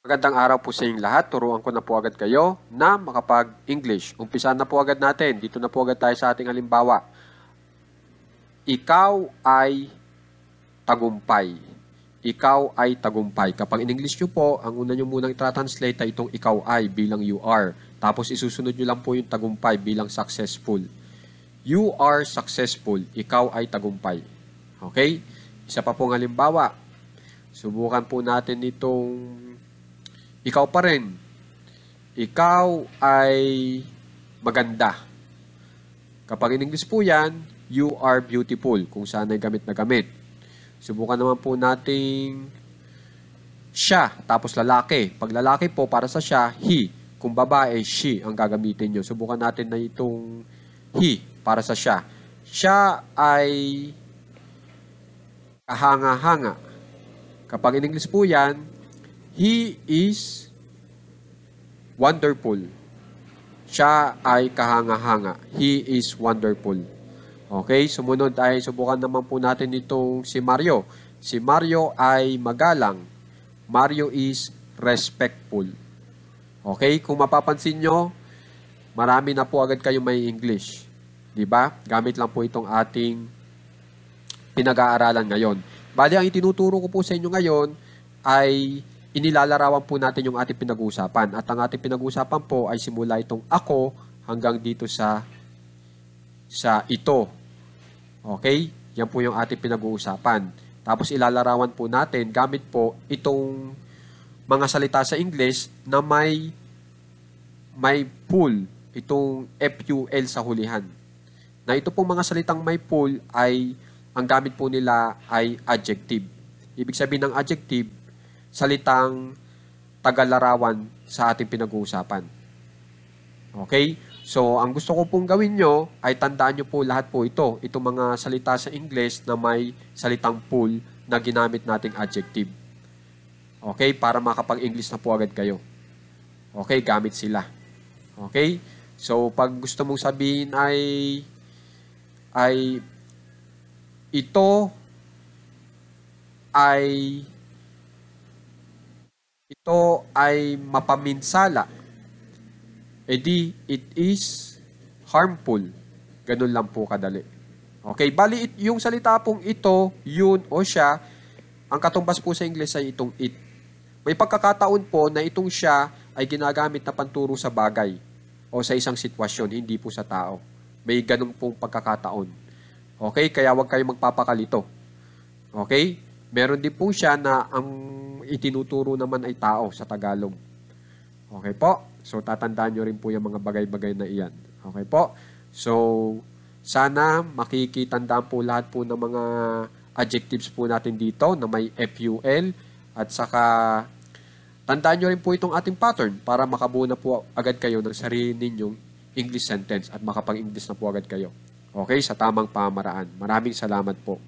Magandang araw po sa inyong lahat. Turuan ko na po agad kayo na makapag-English. Umpisa na po agad natin. Dito na po agad tayo sa ating halimbawa. Ikaw ay tagumpay. Ikaw ay tagumpay. Kapag in English nyo po, ang una nyo munang i-translate ay itong ikaw ay bilang you are. Tapos isusunod nyo lang po yung tagumpay bilang successful. You are successful. Ikaw ay tagumpay. Okay? Isa pa pong halimbawa. Subukan po natin itong ikaw pa rin. Ikaw ay maganda. Kapag in English po yan, you are beautiful. Kung saan ay gamit na gamit. Subukan naman po nating siya, tapos lalaki. Pag lalaki po, para sa siya, he. Kung babae, she ang gagamitin nyo. Subukan natin na itong he, para sa siya. Siya ay kahanga-hanga. Kapag in English po yan, he is wonderful. Siya ay kahanga-hanga. He is wonderful. Okay, sumunod ay subukan naman po natin itong si Mario. Si Mario ay magalang. Mario is respectful. Okay, kung mapapansin nyo, marami na po agad kayong may English. Diba? Gamit lang po itong ating pinag-aaralan ngayon. Bali, ang itinuturo ko po sa inyo ngayon ay inilalarawan po natin yung ating pinag-uusapan. At ang ating pinag-uusapan po ay simula itong ako hanggang dito sa ito. Okay? Yan po yung ating pinag-uusapan. Tapos ilalarawan po natin gamit po itong mga salita sa English na may full, itong FUL sa hulihan. Na ito pong mga salitang may full ay ang gamit po nila ay adjective. Ibig sabihin ng adjective, salitang tagalarawan sa ating pinag-uusapan. Okay? So, ang gusto ko pong gawin nyo ay tandaan nyo po lahat po ito. Itong mga salita sa English na may salitang full na ginamit nating adjective. Okay? Para makapag-English na po agad kayo. Okay? Gamit sila. Okay? So, pag gusto mong sabihin ay ito ay mapaminsala. Edi, it is harmful. Ganun lang po kadali. Okay, bali yung salita pong ito, yun o siya, ang katumbas po sa English ay itong it. May pagkakataon po na itong siya ay ginagamit na panturo sa bagay o sa isang sitwasyon, hindi po sa tao. May ganun pong pagkakataon. Okay, kaya huwag kayong magpapakalito. Okay? Meron din po siya na ang itinuturo naman ay tao sa Tagalog. Okay po? So, tatandaan nyo rin po yung mga bagay-bagay na iyan. Okay po? So, sana makikitandaan po lahat po ng mga adjectives po natin dito na may FUL at saka tandaan nyo rin po itong ating pattern para makabuo na po agad kayo ng sarili ninyong English sentence at makapag-English na po agad kayo. Okay? Sa tamang pamaraan. Maraming salamat po.